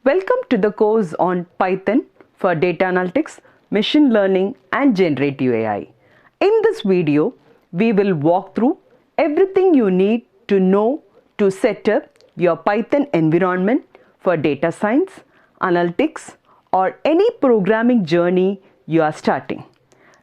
Welcome to the course on Python for data analytics, machine learning and generative AI. In this video, we will walk through everything you need to know to set up your Python environment for data science, analytics or any programming journey you are starting.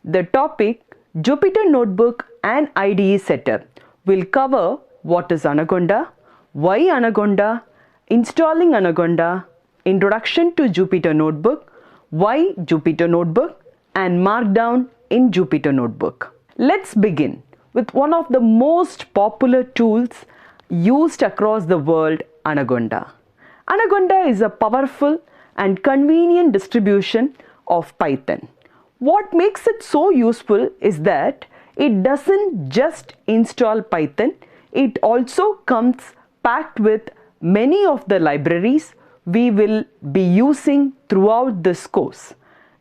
The topic Jupyter Notebook and IDE setup will cover what is Anaconda, why Anaconda, installing Anaconda, introduction to Jupyter Notebook, why Jupyter Notebook and Markdown in Jupyter Notebook. Let's begin with one of the most popular tools used across the world, Anaconda. Anaconda is a powerful and convenient distribution of Python. What makes it so useful is that it doesn't just install Python, it also comes packed with many of the libraries we will be using throughout this course.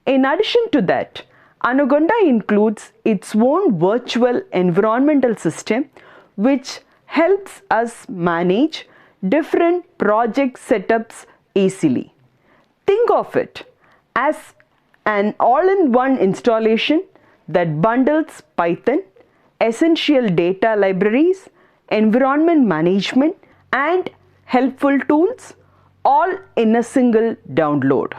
In addition to that, Anaconda includes its own virtual environmental system which helps us manage different project setups easily. Think of it as an all-in-one installation that bundles Python, essential data libraries, environment management, and helpful tools all in a single download.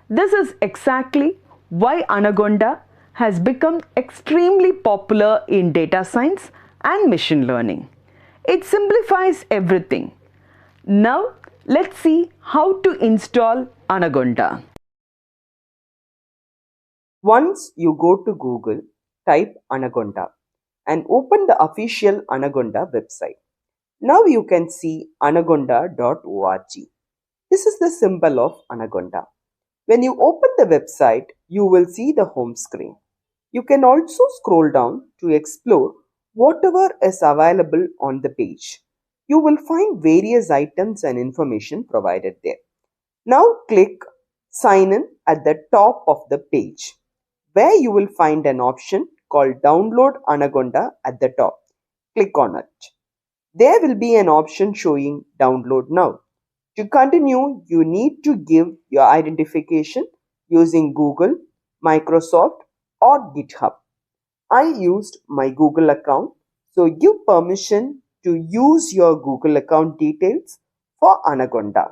This is exactly why Anaconda has become extremely popular in data science and machine learning. It simplifies everything. Now, let's see how to install Anaconda. Once you go to Google, type Anaconda and open the official Anaconda website. Now you can see anaconda.org. This is the symbol of Anaconda. When you open the website, you will see the home screen. You can also scroll down to explore whatever is available on the page. You will find various items and information provided there. Now click Sign in at the top of the page, where you will find an option called Download Anaconda at the top. Click on it. There will be an option showing Download Now. To continue, you need to give your identification using Google, Microsoft or GitHub. I used my Google account, so give permission to use your Google account details for Anaconda.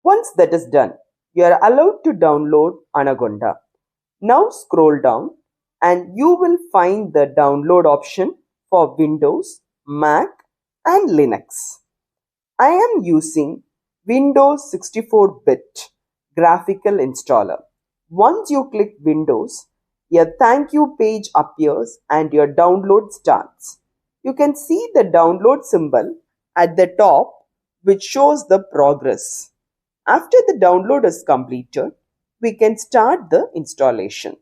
Once that is done, you are allowed to download Anaconda. Now scroll down and you will find the download option for Windows, Mac and Linux. I am using Windows 64-bit graphical installer. Once you click Windows, a thank you page appears and your download starts. You can see the download symbol at the top which shows the progress. After the download is completed, we can start the installation.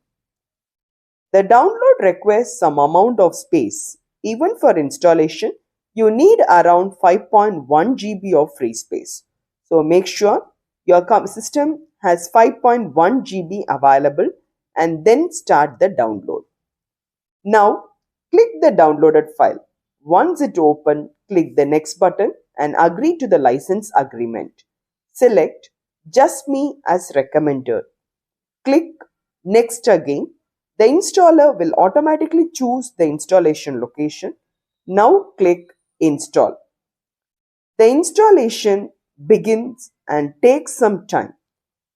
The download requires some amount of space. Even for installation, you need around 5.1 GB of free space. So make sure your system has 5.1 GB available and then start the download. Now click the downloaded file. Once it opens, click the next button and agree to the license agreement. Select Just Me as recommended. Click Next again. The installer will automatically choose the installation location. Now click Install. The installation begins and takes some time,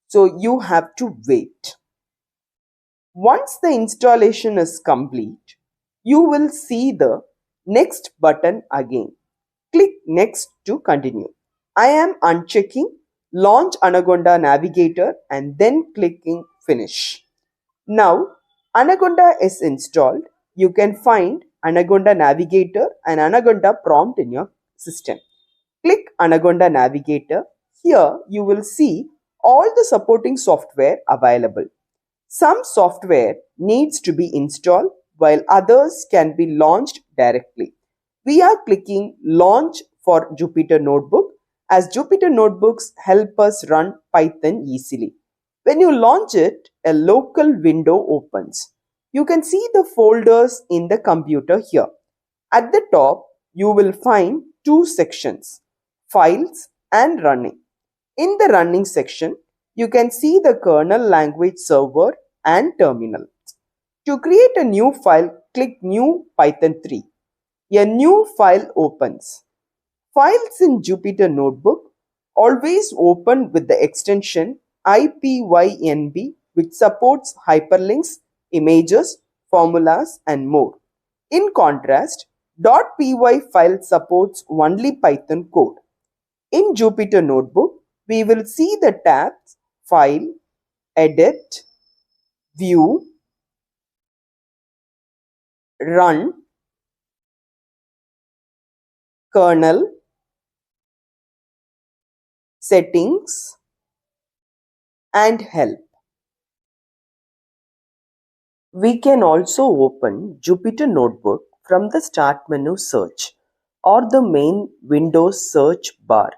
so you have to wait. Once the installation is complete, you will see the Next button again. Click Next to continue. I am unchecking Launch Anaconda Navigator and then clicking Finish. Now Anaconda is installed. You can find Anaconda Navigator and Anaconda prompt in your system. Click Anaconda Navigator. Here you will see all the supporting software available. Some software needs to be installed while others can be launched directly. We are clicking Launch for Jupyter Notebook, as Jupyter Notebooks help us run Python easily. When you launch it, a local window opens. You can see the folders in the computer here. At the top, you will find two sections, files and running. In the running section, you can see the kernel language server and terminal. To create a new file, click New Python 3. A new file opens. Files in Jupyter Notebook always open with the extension IPYNB, which supports hyperlinks, images, formulas, and more. In contrast, .py file supports only Python code. In Jupyter Notebook, we will see the tabs File, Edit, View, Run, Kernel, Settings, and Help. We can also open Jupyter Notebook from the Start menu search or the main Windows search bar,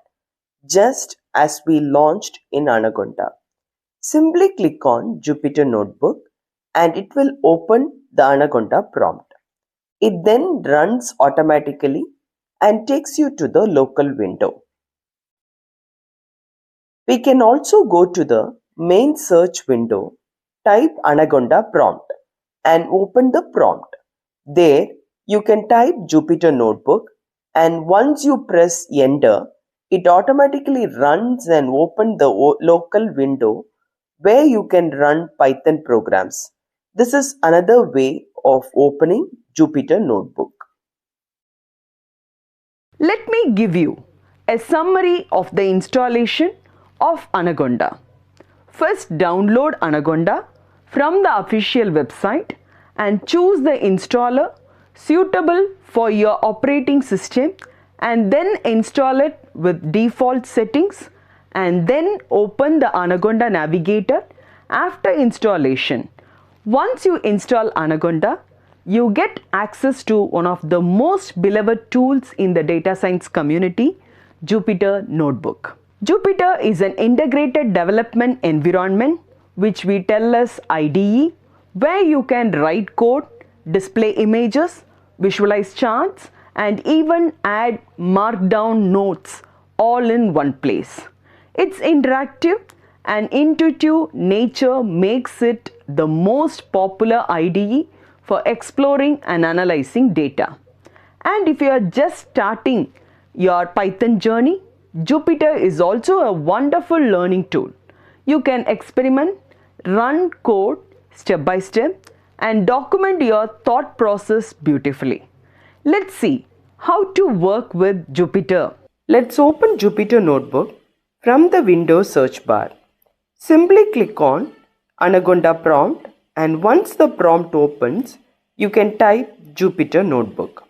just as we launched in Anaconda. Simply click on Jupyter Notebook and it will open the Anaconda prompt. It then runs automatically and takes you to the local window. We can also go to the main search window, type Anaconda prompt and open the prompt. There you can type Jupyter Notebook, and once you press enter, it automatically runs and opens the local window where you can run Python programs. This is another way of opening Jupyter Notebook. Let me give you a summary of the installation of Anaconda. First, download Anaconda from the official website and choose the installer suitable for your operating system, and then install it with default settings, and then open the Anaconda navigator after installation. Once you install Anaconda, you get access to one of the most beloved tools in the data science community, Jupyter Notebook. Jupyter is an integrated development environment which we tell as IDE, where you can write code, display images, visualize charts, and even add Markdown notes all in one place. Its interactive and intuitive nature makes it the most popular IDE for exploring and analyzing data. And if you are just starting your Python journey, Jupyter is also a wonderful learning tool. You can experiment, run code step by step, and document your thought process beautifully. Let's see how to work with Jupyter. Let's open Jupyter Notebook from the Windows search bar. Simply click on Anaconda prompt, and once the prompt opens, you can type Jupyter Notebook.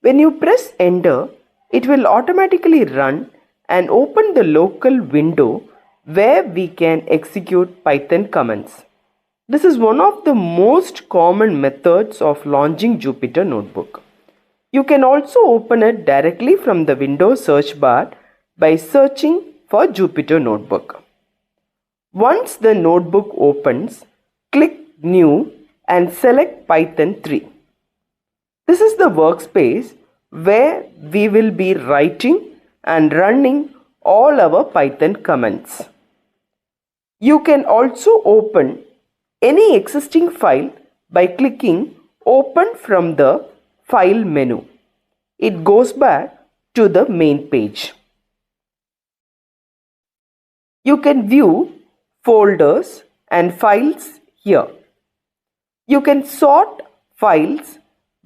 When you press enter, it will automatically run and open the local window where we can execute Python commands. This is one of the most common methods of launching Jupyter Notebook. You can also open it directly from the Windows search bar by searching for Jupyter Notebook. Once the notebook opens, click New and select Python 3. This is the workspace where we will be writing and running all our Python commands. You can also open any existing file by clicking Open from the File menu. It goes back to the main page. You can view folders and files here. You can sort files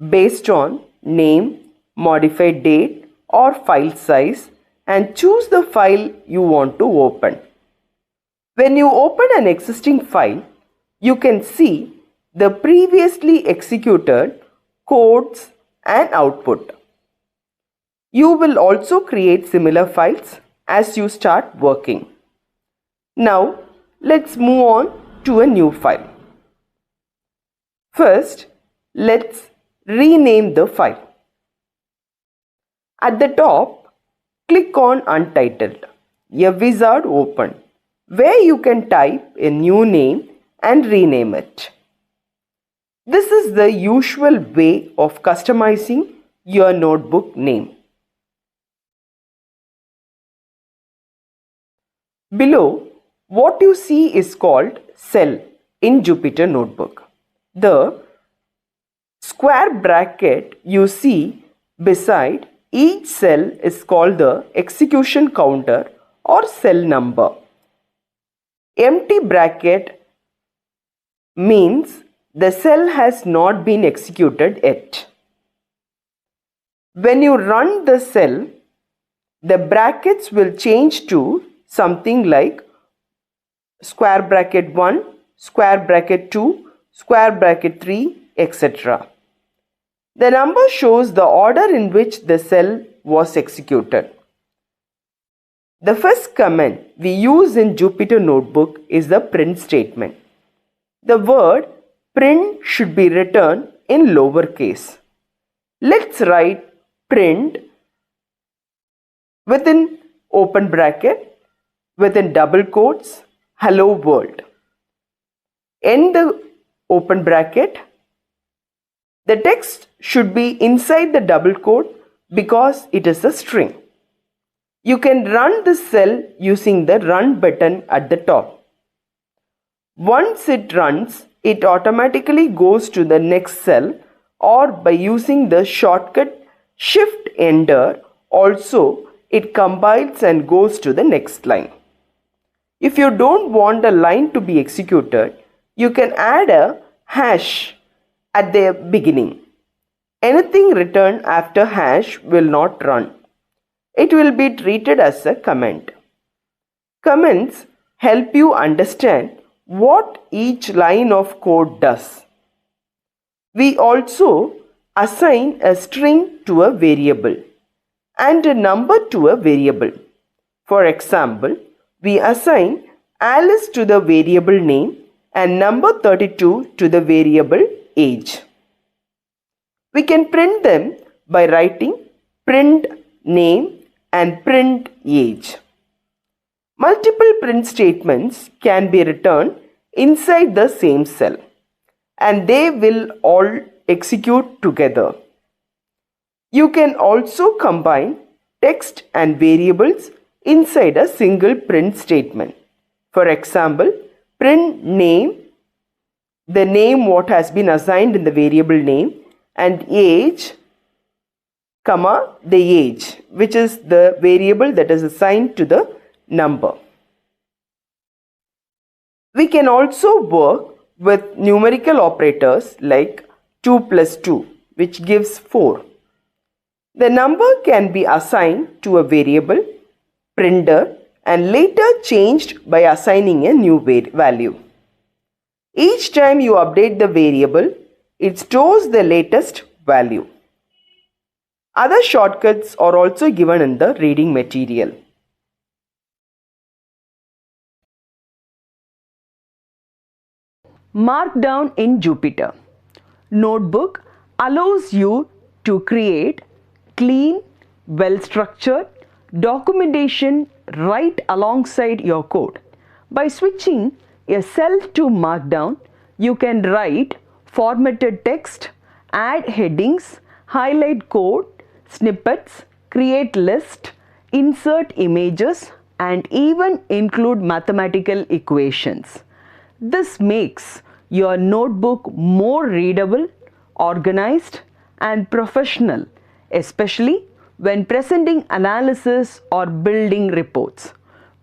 based on name, modified date, or file size and choose the file you want to open. When you open an existing file, you can see the previously executed codes and output. You will also create similar files as you start working. Now, let's move on to a new file. First, let's rename the file. At the top, click on Untitled. A wizard opens. where you can type a new name and rename it. This is the usual way of customizing your notebook name. Below, what you see is called cell in Jupyter Notebook. The square bracket you see beside each cell is called the execution counter or cell number. Empty bracket means the cell has not been executed yet. When you run the cell, the brackets will change to something like square bracket 1, square bracket 2, square bracket 3, etc. The number shows the order in which the cell was executed. The first command we use in Jupyter Notebook is the print statement. The word print should be written in lowercase. Let's write print within open bracket, within double quotes, hello world. End the open bracket. The text should be inside the double quote because it is a string. You can run this cell using the run button at the top. Once it runs, it automatically goes to the next cell, or by using the shortcut Shift Enter, also it compiles and goes to the next line. If you don't want a line to be executed, you can add a hash at the beginning. Anything written after hash will not run. It will be treated as a comment. Comments help you understand what each line of code does. We also assign a string to a variable and a number to a variable. For example, we assign Alice to the variable name and number 32 to the variable age. We can print them by writing print name and print age. Multiple print statements can be written inside the same cell, and they will all execute together. You can also combine text and variables inside a single print statement. For example, print name, the name what has been assigned in the variable name, and age, comma, the age, which is the variable that is assigned to the number. We can also work with numerical operators like 2 plus 2, which gives 4. The number can be assigned to a variable, printer, and later changed by assigning a new value. Each time you update the variable, it stores the latest value. Other shortcuts are also given in the reading material. Markdown in Jupyter Notebook allows you to create clean, well-structured documentation right alongside your code. By switching a cell to Markdown, you can write formatted text, add headings, highlight code, snippets, create lists, insert images, and even include mathematical equations. This makes your notebook more readable, organized, and professional, especially when presenting analysis or building reports.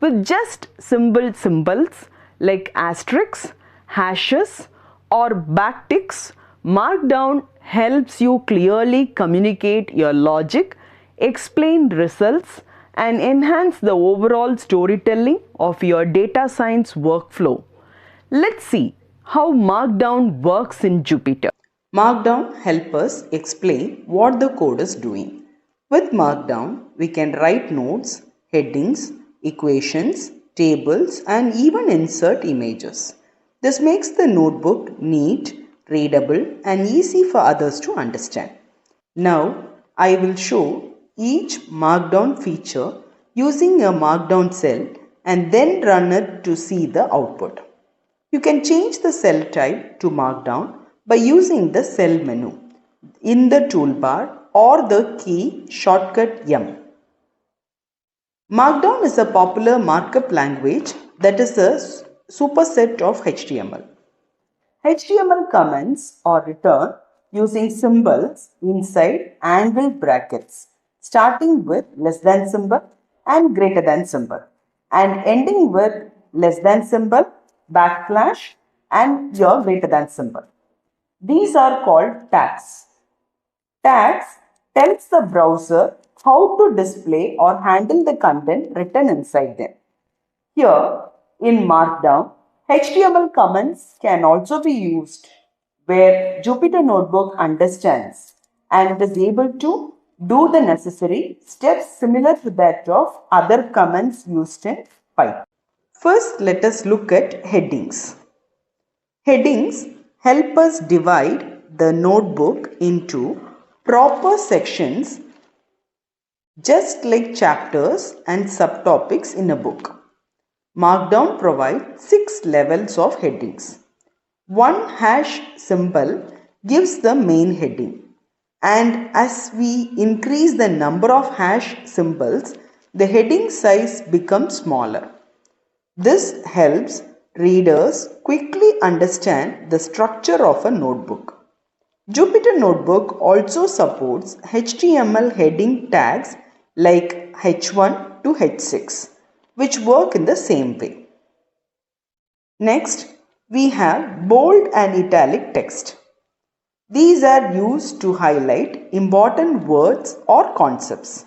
With just simple symbols like asterisks, hashes, or backticks, Markdown helps you clearly communicate your logic, explain results, and enhance the overall storytelling of your data science workflow. Let's see how Markdown works in Jupyter. Markdown helps us explain what the code is doing. With Markdown, we can write notes, headings, equations, tables, and even insert images. This makes the notebook neat, readable, and easy for others to understand. Now, I will show each Markdown feature using a Markdown cell and then run it to see the output. You can change the cell type to Markdown by using the cell menu in the toolbar or the key shortcut M. Markdown is a popular markup language that is a superset of HTML. HTML comments are written using symbols inside angle brackets, starting with less than symbol and greater than symbol, and ending with less than symbol, backslash, and your greater than symbol. These are called tags. Tags tells the browser how to display or handle the content written inside them. Here, in Markdown, HTML comments can also be used where Jupyter Notebook understands and is able to do the necessary steps similar to that of other comments used in Python. First, let us look at headings. Headings help us divide the notebook into proper sections just like chapters and subtopics in a book. Markdown provides 6 levels of headings. One hash symbol gives the main heading, and as we increase the number of hash symbols, the heading size becomes smaller. This helps readers quickly understand the structure of a notebook. Jupyter Notebook also supports HTML heading tags like H1 to H6, which work in the same way. Next, we have bold and italic text. These are used to highlight important words or concepts.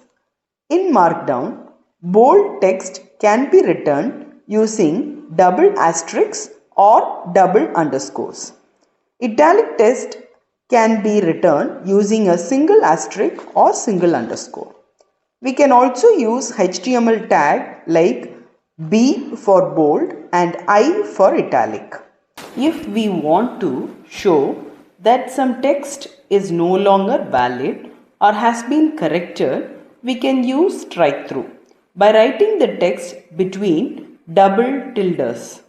In Markdown, bold text can be written using double asterisks or double underscores. Italic text can be written using a single asterisk or single underscore. We can also use HTML tag like B for bold and I for italic. If we want to show that some text is no longer valid or has been corrected, we can use strike through by writing the text between double tildes.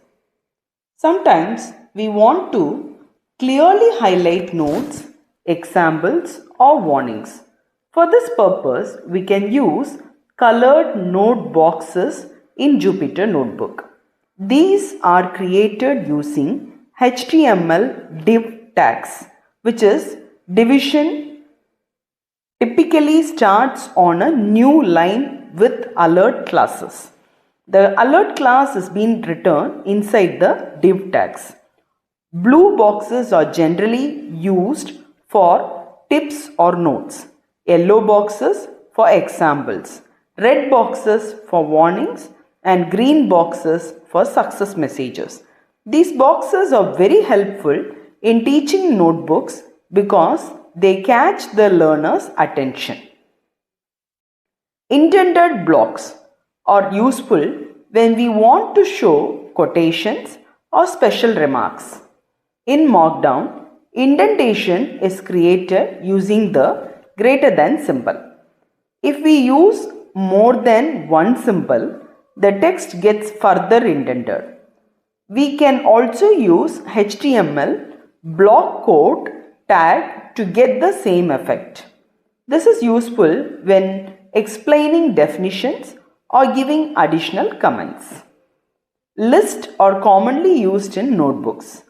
Sometimes we want to clearly highlight notes, examples, or warnings. For this purpose, we can use colored note boxes in Jupyter Notebook. These are created using HTML div tags, which is division typically starts on a new line with alert classes. The alert class is being written inside the div tags. Blue boxes are generally used for tips or notes, yellow boxes for examples, red boxes for warnings, and green boxes for success messages. These boxes are very helpful in teaching notebooks because they catch the learner's attention. Indented blocks are useful when we want to show quotations or special remarks. In Markdown, indentation is created using the greater than symbol. If we use more than one symbol, the text gets further indented. We can also use HTML block quote tag to get the same effect. This is useful when explaining definitions or giving additional comments. Lists are commonly used in notebooks.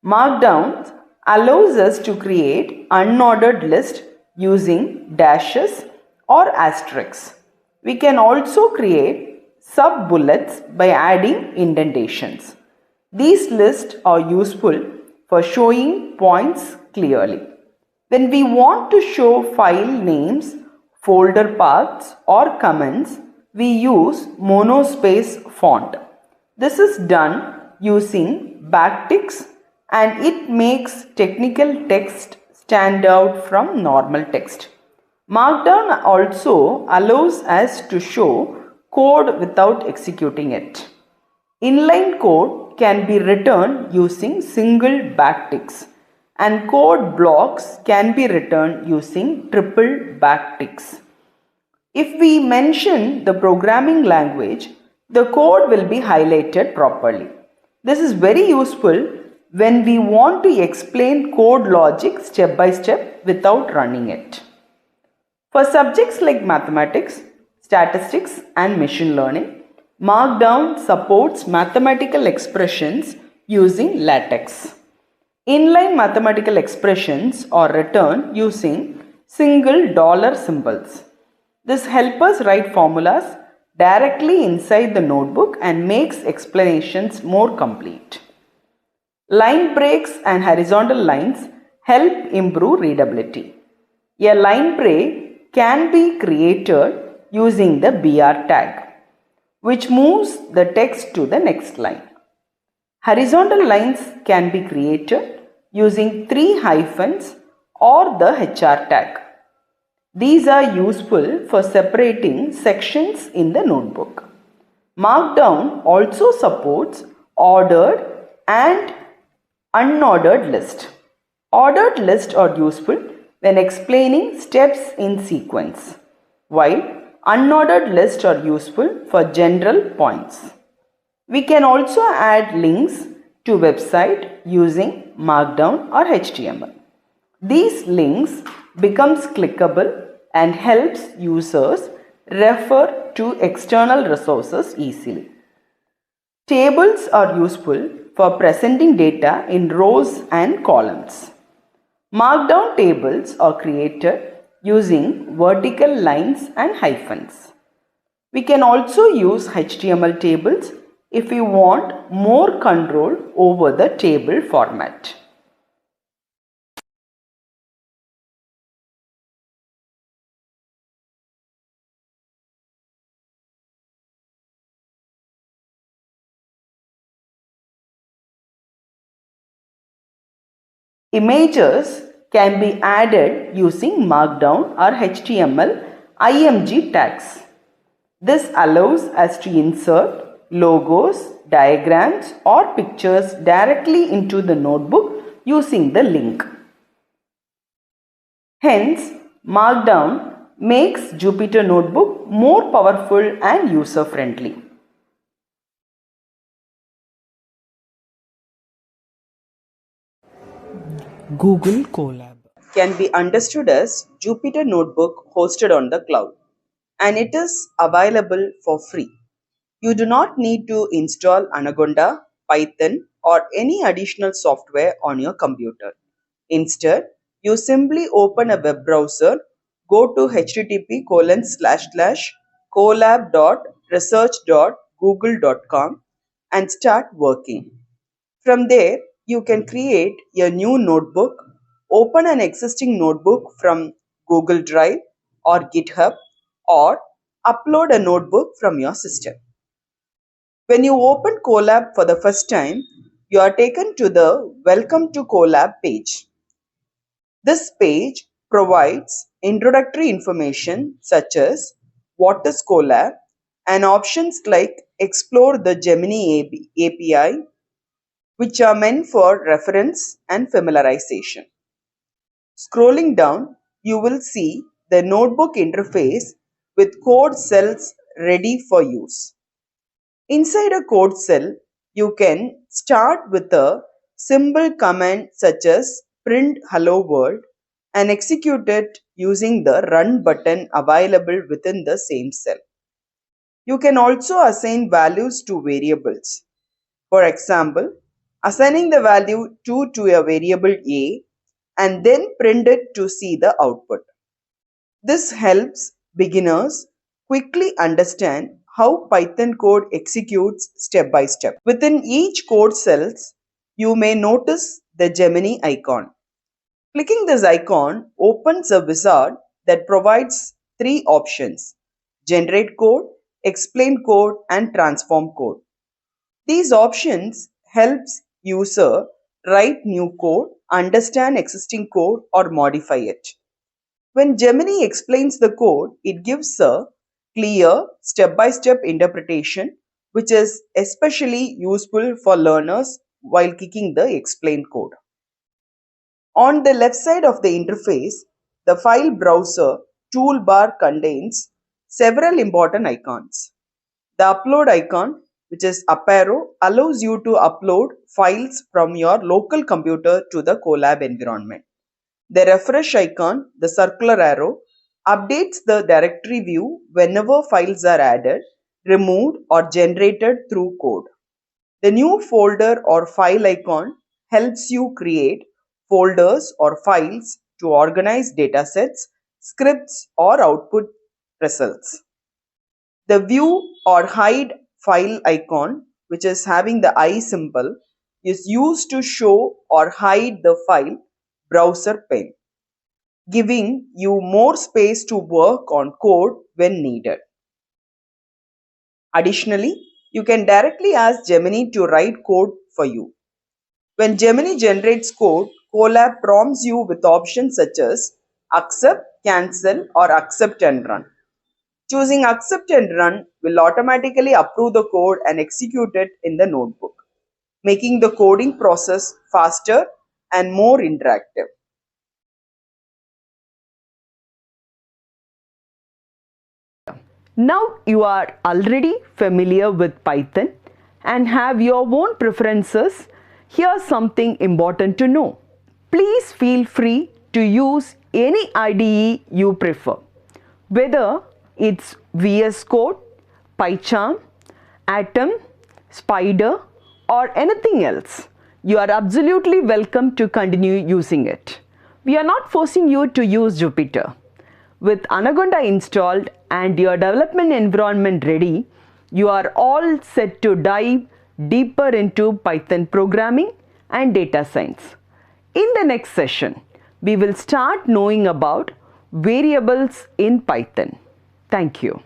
Markdown allows us to create unordered lists using dashes or asterisks. We can also create sub-bullets by adding indentations. These lists are useful for showing points clearly. When we want to show file names, folder paths, or comments, we use monospace font. This is done using backticks, and it makes technical text stand out from normal text. Markdown also allows us to show code without executing it. Inline code can be written using single backticks, and code blocks can be written using triple backticks. If we mention the programming language, The code will be highlighted properly. This is very useful when we want to explain code logic step by step without running it. For subjects like mathematics, statistics and machine learning, Markdown supports mathematical expressions using LaTeX. Inline mathematical expressions are written using single dollar symbols. This helps us write formulas directly inside the notebook and makes explanations more complete. Line breaks and horizontal lines help improve readability. A line break can be created using the BR tag, which moves the text to the next line. Horizontal lines can be created using 3 hyphens or the HR tag. These are useful for separating sections in the notebook. Markdown also supports ordered and unordered list. Ordered lists are useful when explaining steps in sequence, while unordered lists are useful for general points. We can also add links to website using Markdown or HTML. These links becomes clickable and helps users refer to external resources easily. Tables are useful for presenting data in rows and columns. Markdown tables are created using vertical lines and hyphens. We can also use HTML tables if we want more control over the table format. Images can be added using Markdown or HTML IMG tags. This allows us to insert logos, diagrams or pictures directly into the notebook using the link. Hence, Markdown makes Jupyter Notebook more powerful and user-friendly. Google Colab can be understood as Jupyter Notebook hosted on the cloud, and it is available for free. You do not need to install Anaconda, Python, or any additional software on your computer. Instead, you simply open a web browser, go to http://colab.research.google.com and start working. From there, you can create a new notebook, open an existing notebook from Google Drive or GitHub, or upload a notebook from your system. When you open Colab for the first time, you are taken to the Welcome to Colab page. This page provides introductory information such as what is Colab and options like Explore the Gemini API, which are meant for reference and familiarization. Scrolling down, you will see the notebook interface with code cells ready for use. Inside a code cell, you can start with a simple command such as print hello world and execute it using the run button available within the same cell. You can also assign values to variables. For example, assigning the value 2 to a variable A and then print it to see the output. This helps beginners quickly understand how Python code executes step by step. Within each code cells, you may notice the Gemini icon. Clicking this icon opens a wizard that provides 3 options: generate code, explain code, and transform code. These options helps user write new code, understand existing code, or modify it. When Gemini explains the code, it gives a clear step-by-step interpretation, which is especially useful for learners while kicking the explain code. On the left side of the interface, the file browser toolbar contains several important icons. The upload icon, which is up arrow, allows you to upload files from your local computer to the Colab environment. The refresh icon, the circular arrow, updates the directory view whenever files are added, removed, or generated through code. The new folder or file icon helps you create folders or files to organize datasets, scripts, or output results. The view or hide file icon, which is having the eye symbol, is used to show or hide the file browser pane, giving you more space to work on code when needed. Additionally, you can directly ask Gemini to write code for you. When Gemini generates code, Colab prompts you with options such as accept, cancel, or accept and run. Choosing accept and run will automatically approve the code and execute it in the notebook, making the coding process faster and more interactive. Now you are already familiar with Python and have your own preferences. Here's something important to know. Please feel free to use any IDE you prefer, whether it's VS Code, PyCharm, Atom, Spider, or anything else. You are absolutely welcome to continue using it. We are not forcing you to use Jupyter. With Anaconda installed and your development environment ready, you are all set to dive deeper into Python programming and data science. In the next session, we will start knowing about variables in Python. Thank you.